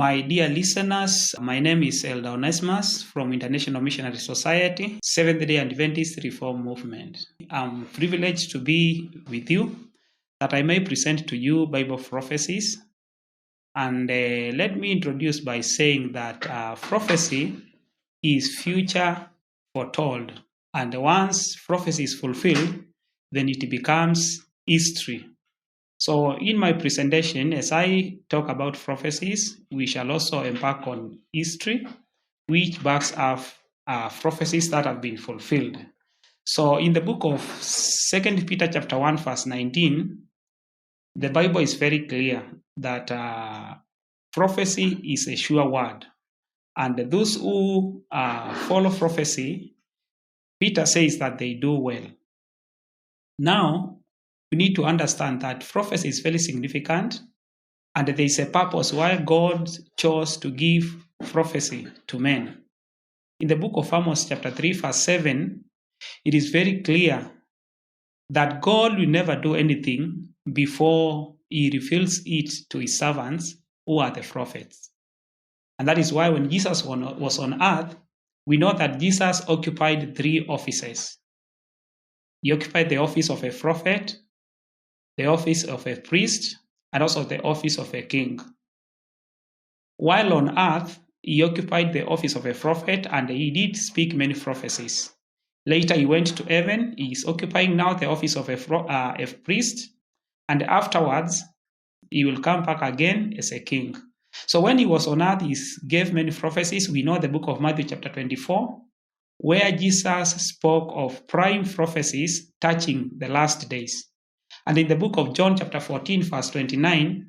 My dear listeners, my name is Elder Onesmus from International Missionary Society, Seventh-day Adventist Reform Movement. I'm privileged to be with you that I may present to you Bible prophecies. And let me introduce by saying that prophecy is future foretold. And once prophecy is fulfilled, then it becomes history. So in my presentation, as I talk about prophecies, we shall also embark on history, which backs up prophecies that have been fulfilled. So in the book of 2 Peter chapter 1, verse 19, the Bible is very clear that prophecy is a sure word. And those who follow prophecy, Peter says that they do well. Now, we need to understand that prophecy is very significant, and there is a purpose why God chose to give prophecy to men. In the book of Amos chapter 3 verse 7, it is very clear that God will never do anything before he reveals it to his servants who are the prophets. And that is why when Jesus was on earth, we know that Jesus occupied three offices. He occupied the office of a prophet, the office of a priest, and also the office of a king. While on earth, he occupied the office of a prophet, and he did speak many prophecies. Later, he went to heaven. He is occupying now the office of a priest, and afterwards, he will come back again as a king. So when he was on earth, he gave many prophecies. We know the book of Matthew chapter 24, where Jesus spoke of prime prophecies touching the last days. And in the book of John chapter 14, verse 29,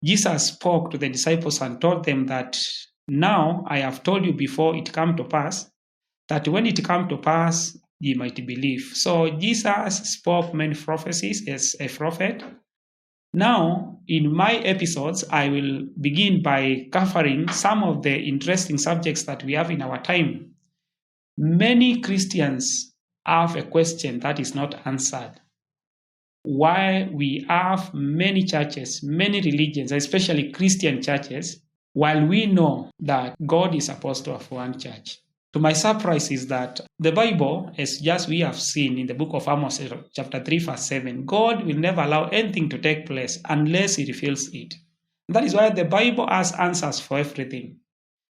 Jesus spoke to the disciples and told them that now I have told you before it come to pass, that when it come to pass, ye might believe. So Jesus spoke many prophecies as a prophet. Now, in my episodes, I will begin by covering some of the interesting subjects that we have in our time. Many Christians have a question that is not answered. Why we have many churches, many religions, especially Christian churches, while we know that God is supposed to have one church. To my surprise is that the Bible, as just we have seen in the book of Amos chapter 3 verse 7, God will never allow anything to take place unless he reveals it. That is why the Bible has answers for everything.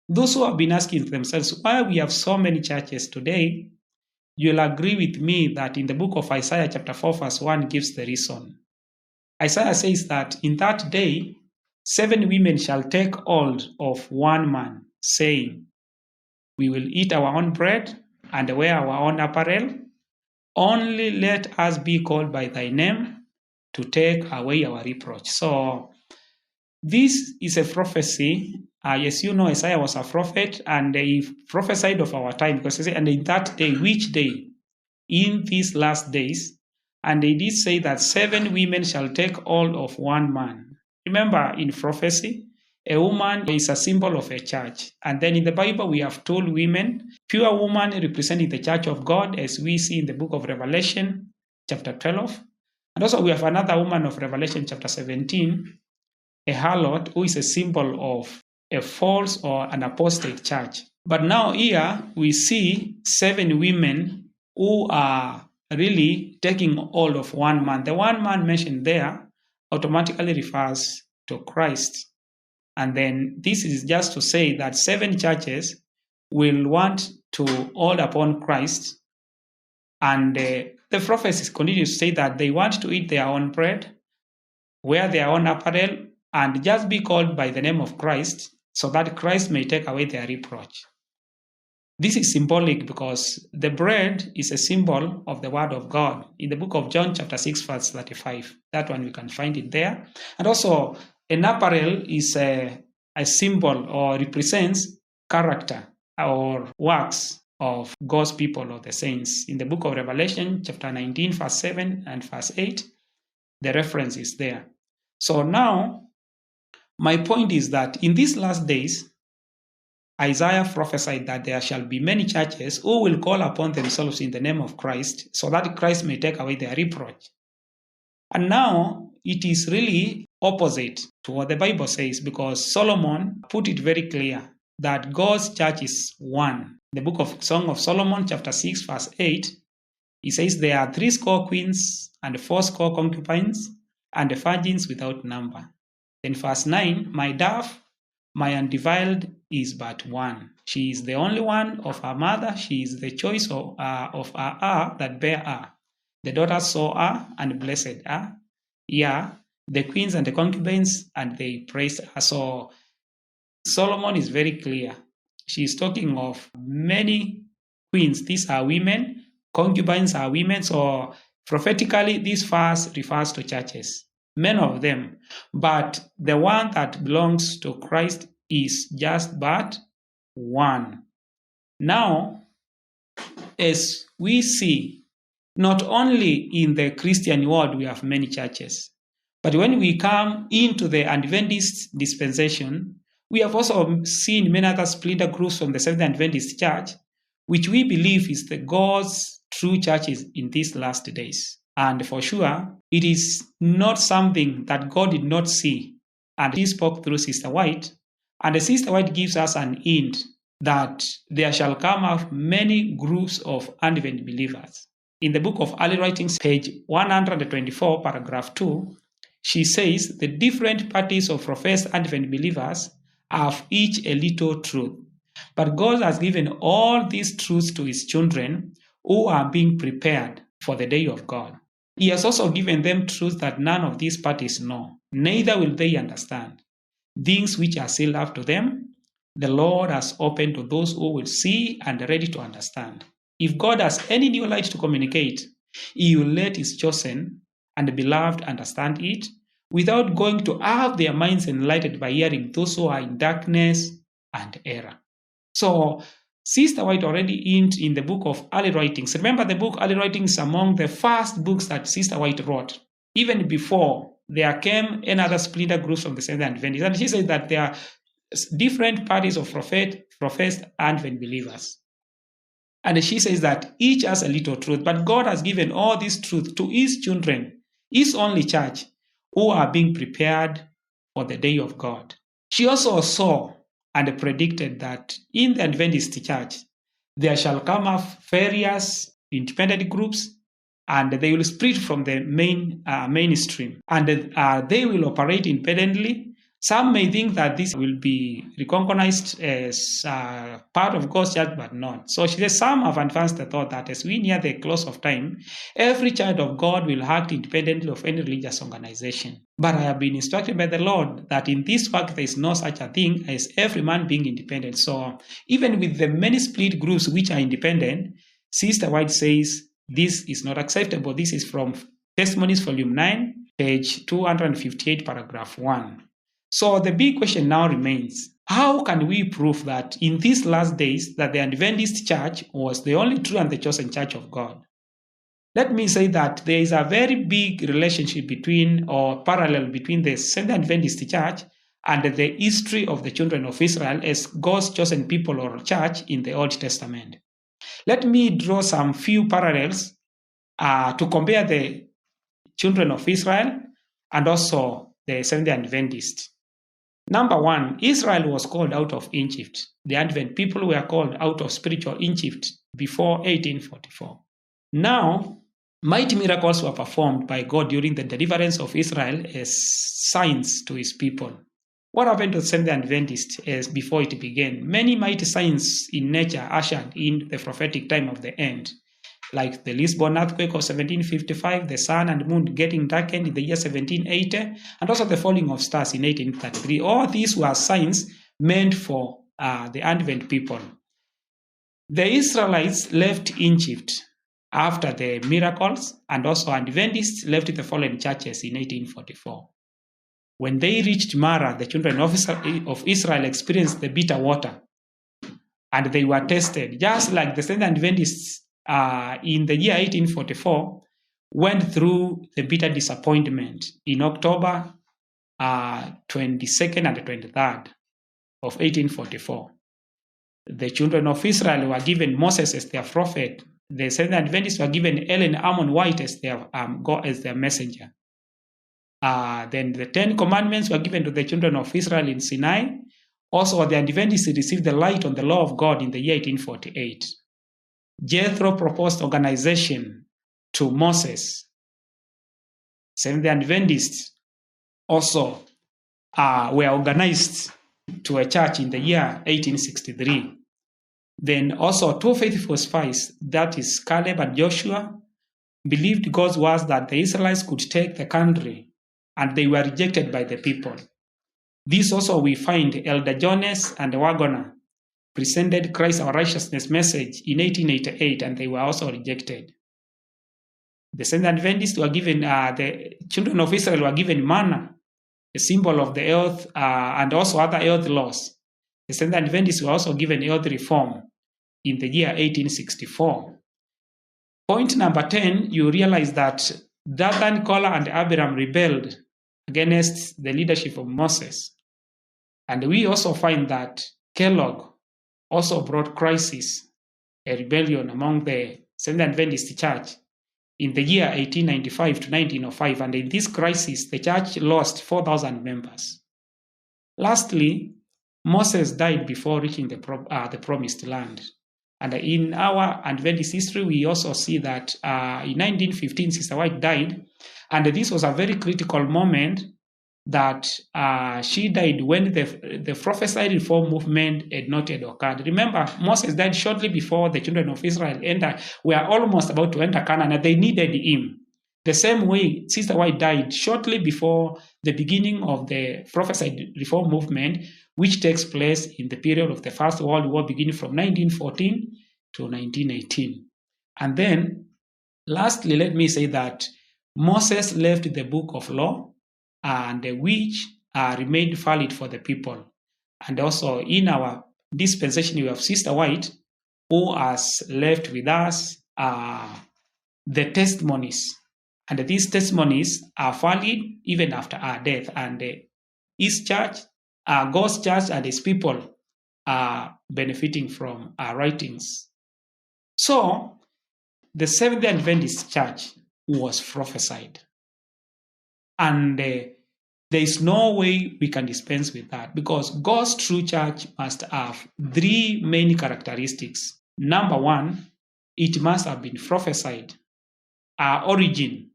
Those who have been asking themselves why we have so many churches today, you'll agree with me that in the book of Isaiah chapter 4 verse 1 gives the reason. Isaiah says that in that day, 7 women shall take hold of one man, saying, we will eat our own bread and wear our own apparel. Only let us be called by thy name to take away our reproach. So this is a prophecy. As you know, Isaiah was a prophet, and he prophesied of our time, because he said, and in that day, which day? In these last days. And they did say that 7 women shall take hold of one man. Remember, in prophecy, a woman is a symbol of a church. And then in the Bible, we have told women, pure woman representing the church of God, as we see in the book of Revelation, chapter 12. And also we have another woman of Revelation, chapter 17, a harlot, who is a symbol of a false or an apostate church. But now here we see 7 women who are really taking hold of one man. The one man mentioned there automatically refers to Christ. And then this is just to say that 7 churches will want to hold upon Christ. And the prophecies continue to say that they want to eat their own bread, wear their own apparel, and just be called by the name of Christ, so that Christ may take away their reproach. This is symbolic because the bread is a symbol of the word of God. In the book of John chapter 6 verse 35, that one we can find it there. And also an apparel is a symbol or represents character or works of God's people or the saints. In the book of Revelation chapter 19 verse 7 and verse 8, the reference is there. So now, my point is that in these last days, Isaiah prophesied that there shall be many churches who will call upon themselves in the name of Christ, so that Christ may take away their reproach. And now it is really opposite to what the Bible says, because Solomon put it very clear that God's church is one. The book of Song of Solomon, chapter 6, verse 8, he says, there are 80 queens and 80 concubines, and the virgins without number. Then verse 9, my dove, my undefiled, is but one. She is the only one of her mother. She is the choice of her that bare her. The daughters saw her and blessed her. Yeah, the queens and the concubines, and they praised her. So Solomon is very clear. She is talking of many queens. These are women. Concubines are women. So prophetically, this verse refers to churches, many of them. But the one that belongs to Christ is just but one. Now, as we see, not only in the Christian world we have many churches, but when we come into the Adventist dispensation, we have also seen many other splinter groups from the Seventh Adventist Church, which we believe is the God's true churches in these last days. And for sure, it is not something that God did not see. And he spoke through Sister White. And Sister White gives us an hint that there shall come out many groups of Advent believers. In the book of Early Writings, page 124, paragraph 2, she says the different parties of professed Advent believers have each a little truth. But God has given all these truths to his children who are being prepared for the day of God. He has also given them truths that none of these parties know, neither will they understand. Things which are sealed up to them, the Lord has opened to those who will see and are ready to understand. If God has any new light to communicate, he will let his chosen and beloved understand it without going to have their minds enlightened by hearing those who are in darkness and error. So, Sister White already hinted in the book of Early Writings. Remember, the book Early Writings is among the first books that Sister White wrote, even before there came another splinter groups from the Seventh Adventists. And she said that there are different parties of professed Advent believers. And she says that each has a little truth, but God has given all this truth to his children, his only church, who are being prepared for the day of God. She also saw and predicted that in the Adventist church, there shall come up various independent groups, and they will split from the mainstream, and they will operate independently. Some may think that this will be recognized as part of God's church, but not. So she says some have advanced the thought that as we near the close of time, every child of God will act independently of any religious organization. But I have been instructed by the Lord that in this work there is no such a thing as every man being independent. So even with the many split groups which are independent, Sister White says this is not acceptable. This is from Testimonies, volume 9, page 258, paragraph 1. So the big question now remains, how can we prove that in these last days that the Adventist church was the only true and the chosen church of God? Let me say that there is a very big relationship between or parallel between the Seventh Adventist church and the history of the children of Israel as God's chosen people or church in the Old Testament. Let me draw some few parallels to compare the children of Israel and also the Seventh Adventist. Number one, Israel was called out of Egypt. The Advent people were called out of spiritual Egypt before 1844. Now, mighty miracles were performed by God during the deliverance of Israel as signs to his people. What happened to the Seventh Adventist as before it began? Many mighty signs in nature ushered in the prophetic time of the end, like the Lisbon earthquake of 1755, the sun and moon getting darkened in the year 1780, and also the falling of stars in 1833. All these were signs meant for the Advent people. The Israelites left Egypt after the miracles, and also Adventists left the fallen churches in 1844. When they reached Mara, the children of Israel experienced the bitter water, and they were tested, just like the Seventh Adventists in the year 1844 went through the bitter disappointment in October 22nd and 23rd of 1844. The children of Israel were given Moses as their prophet. The Seventh Adventists were given Ellen Ammon White as their messenger. Then the 10 commandments were given to the children of Israel in Sinai. Also, the Adventists received the light on the law of God in the year 1848. Jethro proposed organization to Moses. Seventh-day Adventists also were organized to a church in the year 1863. Then also two faithful spies, that is Caleb and Joshua, believed God's words that the Israelites could take the country, and they were rejected by the people. This also we find Elder Jones and the Wagoner presented Christ our righteousness message in 1888, and they were also rejected. The Seventh-day Adventists were given, the children of Israel were given manna, a symbol of the earth, and also other earth laws. The Seventh-day Adventists were also given earth reform in the year 1864. Point number 10, you realize that Dathan, Korah, and Abiram rebelled against the leadership of Moses. And we also find that Kellogg also brought crisis, a rebellion among the Seventh-day Adventist Church in the year 1895 to 1905. And in this crisis, the church lost 4,000 members. Lastly, Moses died before reaching the promised land. And in our Adventist history, we also see that in 1915, Sister White died. And this was a very critical moment that she died when the prophesied reform movement had not yet occurred. Remember, Moses died shortly before the children of Israel were almost about to enter Canaan, and they needed him. The same way, Sister White died shortly before the beginning of the prophesied reform movement, which takes place in the period of the First World War, beginning from 1914 to 1918. And then, lastly, let me say that Moses left the book of law, and which remained valid for the people. And also in our dispensation, we have Sister White, who has left with us the testimonies. And these testimonies are valid even after our death. And his church, God's church, and his people are benefiting from our writings. So, the Seventh-day Adventist Church was prophesied. And there is no way we can dispense with that, because God's true church must have three main characteristics. Number one, it must have been prophesied. Our origin,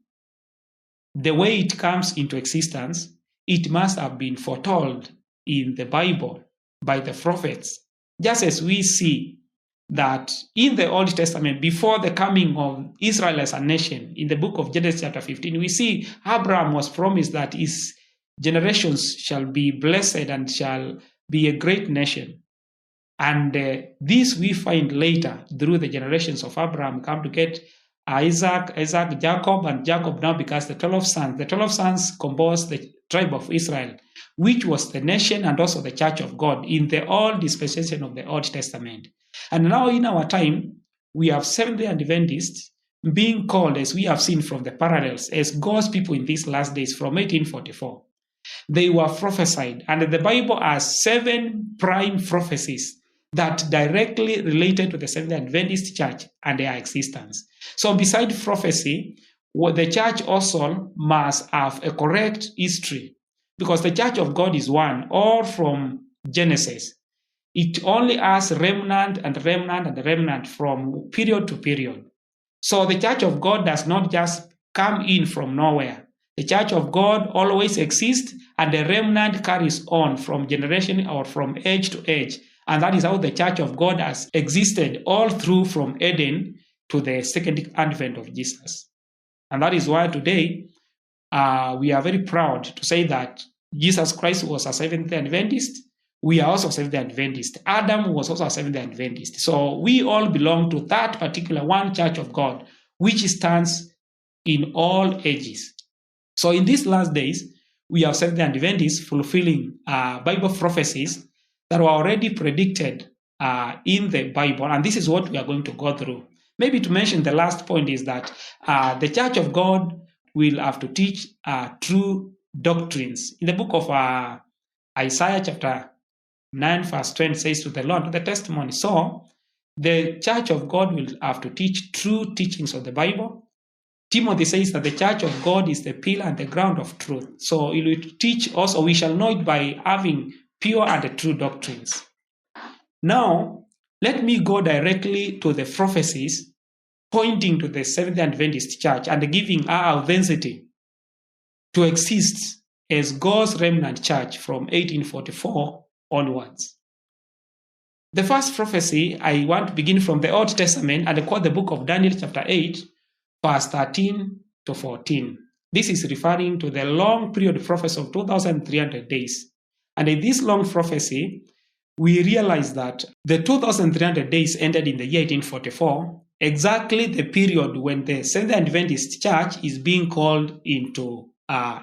the way it comes into existence, it must have been foretold in the Bible by the prophets. Just as we see that in the Old Testament, before the coming of Israel as a nation, in the book of Genesis chapter 15, we see Abraham was promised that his generations shall be blessed and shall be a great nation. And this we find later through the generations of Abraham come to get Isaac, Jacob, and Jacob now becomes the 12 sons. The 12 sons compose the tribe of Israel, which was the nation and also the church of God in the old dispensation of the Old Testament. And now in our time, we have Seventh-day Adventists being called, as we have seen from the parallels, as God's people in these last days from 1844. They were prophesied, and the Bible has 7 prime prophecies that directly related to the Seventh-day Adventist Church and their existence. So beside prophecy, the church also must have a correct history, because the church of God is one, all from Genesis. It only has remnant and remnant and remnant from period to period. So the church of God does not just come in from nowhere. The church of God always exists, and the remnant carries on from generation or from age to age. And that is how the church of God has existed all through from Eden to the second advent of Jesus. And that is why today we are very proud to say that Jesus Christ was a Seventh-day Adventist. We are also Seventh-day Adventist. Adam was also a Seventh-day Adventist. So we all belong to that particular one church of God, which stands in all ages. So in these last days, we have Seventh-day Adventists fulfilling Bible prophecies that were already predicted in the Bible. And this is what we are going to go through. Maybe to mention the last point is that the church of God will have to teach true doctrines. In the book of Isaiah chapter 9 verse 20 says, to the Lord, to the testimony. So the church of God will have to teach true teachings of the Bible, Timothy says that the church of God is the pillar and the ground of truth. So it will teach us, or we shall know it by having pure and true doctrines. Now, let me go directly to the prophecies pointing to the Seventh-day Adventist Church and giving our authenticity to exist as God's remnant church from 1844 onwards. The first prophecy, I want to begin from the Old Testament and quote the book of Daniel chapter 8, verse 13 to 14. This is referring to the long period prophecy of 2,300 days. And in this long prophecy, we realize that the 2,300 days ended in the year 1844, exactly the period when the Seventh-day Adventist Church is being called into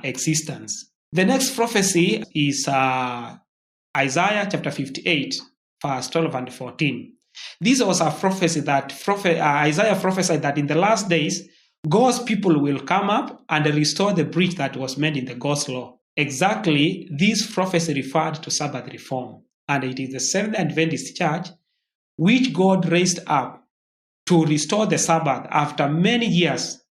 existence. The next prophecy is Isaiah chapter 58, verse 12 and 14. This was a prophecy that Isaiah prophesied that in the last days, God's people will come up and restore the breach that was made in the God's law. Exactly, this prophecy referred to Sabbath reform. And it is the Seventh-day Adventist Church which God raised up to restore the Sabbath after many years,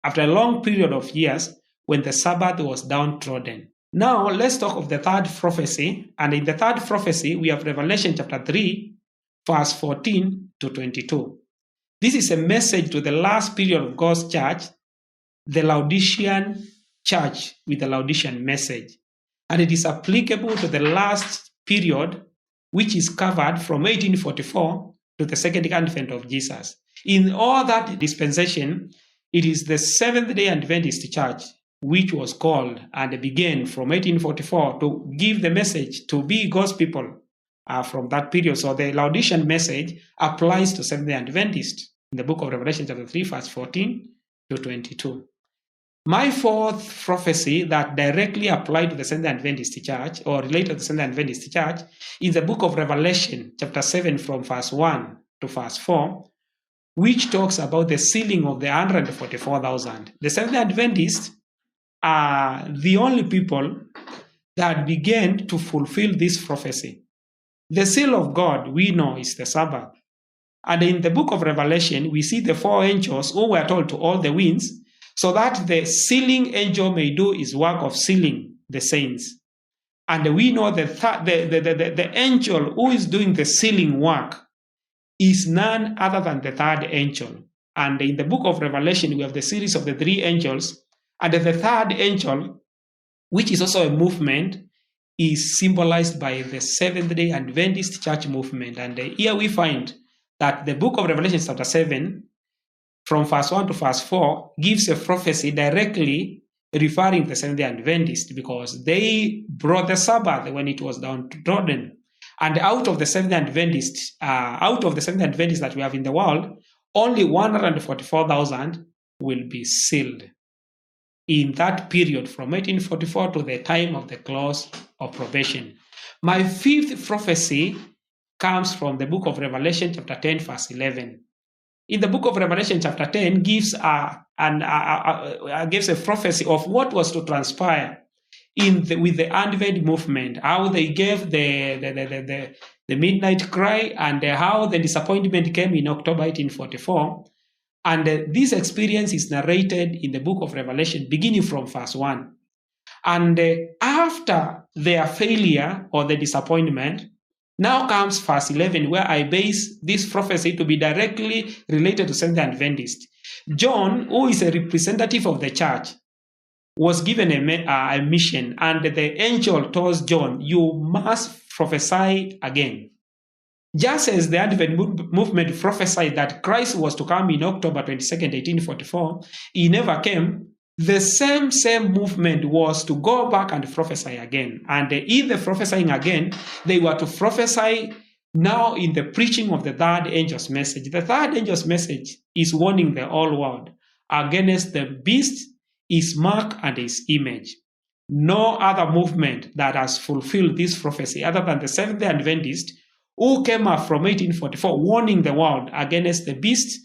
after a long period of years when the Sabbath was downtrodden. Now, let's talk of the third prophecy. And in the third prophecy, we have Revelation chapter 3, verse 14 to 22. This is a message to the last period of God's church, the Laodicean church with the Laodicean message. And it is applicable to the last period, which is covered from 1844 to the second advent of Jesus. In all that dispensation, it is the Seventh-day Adventist Church which was called and began from 1844 to give the message to be God's people from that period. So the Laodicean message applies to Seventh-day Adventist in the book of Revelation chapter 3, verse 14 to 22. My fourth prophecy that directly applied to the Seventh-day Adventist Church or related to the Seventh-day Adventist Church is the book of Revelation chapter 7 from verse 1 to verse 4, which talks about the sealing of the 144,000. The Seventh-day Adventists are the only people that began to fulfill this prophecy. The seal of God, we know, is the Sabbath. And in the book of Revelation, we see the four angels who were told to all the winds, so that the sealing angel may do his work of sealing the saints. And we know that the angel who is doing the sealing work is none other than the third angel. And in the book of Revelation, we have the series of the three angels. And the third angel, which is also a movement, is symbolized by the Seventh-day Adventist Church movement. And here we find that the book of Revelation chapter 7, from verse 1 to verse 4, gives a prophecy directly referring to the Seventh-day Adventist, because they brought the Sabbath when it was downtrodden. And out of the Seventh-day Adventists, that we have in the world, only 144,000 will be sealed in that period from 1844 to the time of the close of probation. My fifth prophecy comes from the book of Revelation chapter 10, verse 11. In the book of Revelation chapter 10 gives a prophecy of what was to transpire with the Advent movement, how they gave the midnight cry, and how the disappointment came in October 1844. And this experience is narrated in the book of Revelation, beginning from verse 1. And after their failure or the disappointment, now comes verse 11, where I base this prophecy to be directly related to Seventh-day Adventist. John, who is a representative of the church, was given a mission, and the angel told John, you must prophesy again. Just as the Advent movement prophesied that Christ was to come in October 22nd, 1844, he never came. The same movement was to go back and prophesy again. And in the prophesying again, they were to prophesy now in the preaching of the third angel's message. The third angel's message is warning the whole world against the beast, his mark, and his image. No other movement that has fulfilled this prophecy other than the Seventh-day Adventist, who came up from 1844 warning the world against the beast,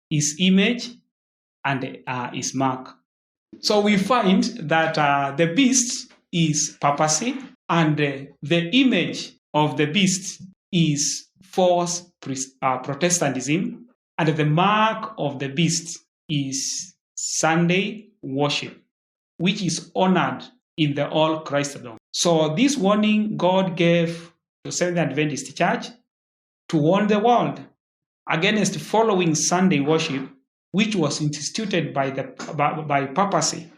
his image, and his mark. So we find that the beast is papacy, and the image of the beast is false Protestantism, and the mark of the beast is Sunday worship, which is honored in the all Christendom. So this warning God gave to Seventh-day Adventist Church to warn the world against following Sunday worship, which was instituted by papacy.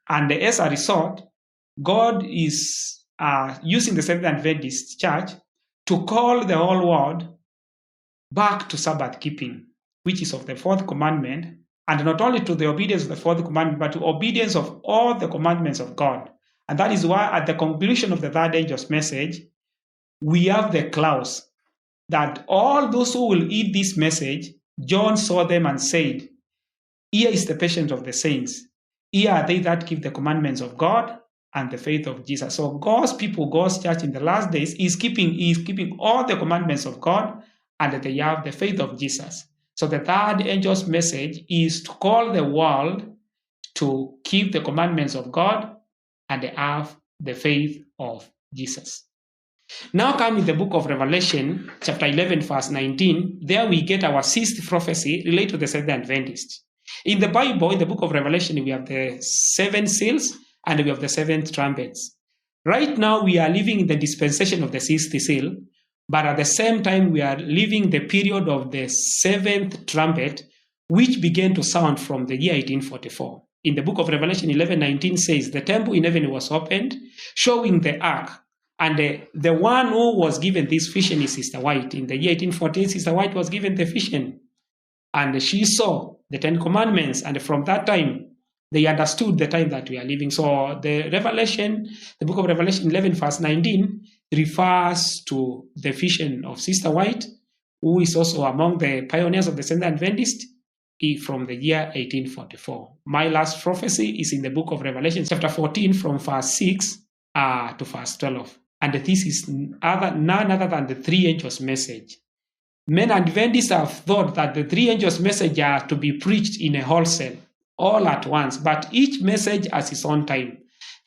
And as a result, God is using the Seventh-day Adventist Church to call the whole world back to Sabbath keeping, which is of the fourth commandment, and not only to the obedience of the fourth commandment, but to obedience of all the commandments of God. And that is why at the conclusion of the third angel's message, we have the clause that all those who will eat this message, John saw them and said, "Here is the patience of the saints. Here are they that keep the commandments of God and the faith of Jesus." So God's people, God's church in the last days is keeping all the commandments of God, and they have the faith of Jesus. So the third angel's message is to call the world to keep the commandments of God and have the faith of Jesus. Now come in the book of Revelation, chapter 11, verse 19. There we get our sixth prophecy related to the Seventh-day Adventist. In the Bible, in the book of Revelation, we have the 7 seals and we have the 7 trumpets. Right now, we are living in the dispensation of the 6th seal, but at the same time, we are living the period of the 7th trumpet, which began to sound from the year 1844. In the book of Revelation 11:19 says, "The temple in heaven was opened, showing the ark, and the one who was given this vision is Sister White." In the year 1848, Sister White was given the vision, and she saw the 10 commandments, and from that time, they understood the time that we are living. So the book of Revelation 11, verse 19, refers to the vision of Sister White, who is also among the pioneers of the Seventh-day Adventist from the year 1844. My last prophecy is in the book of Revelation, chapter 14, from verse 6 to verse 12. And this is none other than the 3 angels' message. Many Adventists have thought that the 3 angels' message are to be preached in a wholesale, all at once, but each message has its own time.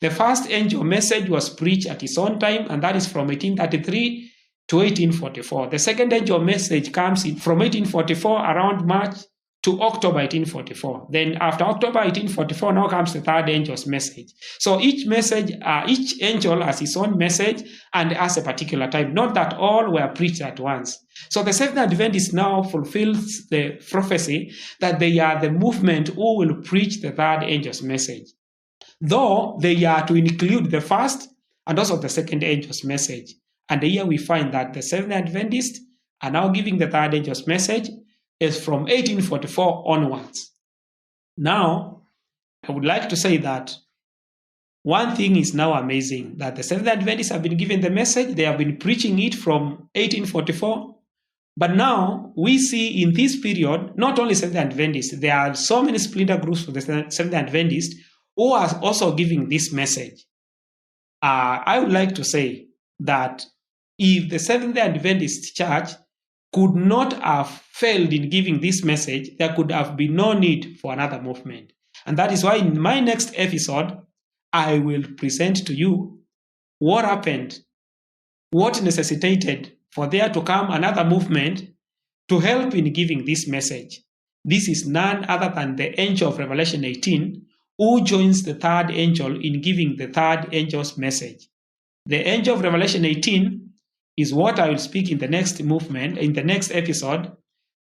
The first angel message was preached at its own time, and that is from 1833 to 1844. The second angel message comes in from 1844 around March to October 1844. Then after October 1844, now comes the third angel's message. So each angel has his own message and has a particular time, not that all were preached at once. So the Seventh-day Adventist now fulfills the prophecy that they are the movement who will preach the third angel's message, though they are to include the first and also the second angel's message. And here we find that the Seventh-day Adventists are now giving the third angel's message is from 1844 onwards. Now, I would like to say that one thing is now amazing, that the Seventh-day Adventists have been given the message, they have been preaching it from 1844, but now we see in this period, not only Seventh-day Adventists, there are so many splinter groups for the Seventh-day Adventists who are also giving this message. I would like to say that if the Seventh-day Adventist Church could not have failed in giving this message, there could have been no need for another movement. And that is why in my next episode, I will present to you what happened, what necessitated for there to come another movement to help in giving this message. This is none other than the angel of Revelation 18, who joins the third angel in giving the third angel's message. The angel of Revelation 18 is what I will speak in the next movement, in the next episode,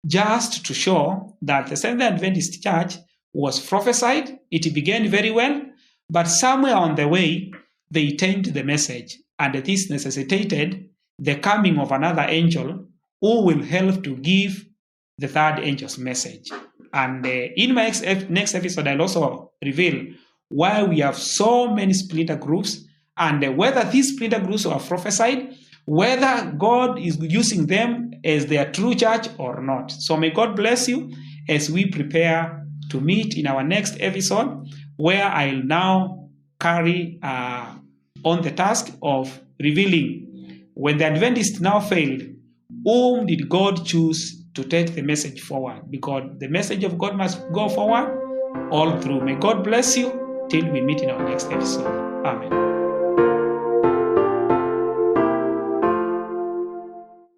just to show that the Seventh-day Adventist Church was prophesied. It began very well, but somewhere on the way, they tamed the message, and this necessitated the coming of another angel who will help to give the third angel's message. And in my next episode, I'll also reveal why we have so many splinter groups and whether these splinter groups are prophesied, whether God is using them as their true church or not. So may God bless you as we prepare to meet in our next episode, where I'll now carry on the task of revealing, when the Adventists now failed, whom did God choose to take the message forward? Because the message of God must go forward all through. May God bless you till we meet in our next episode. Amen.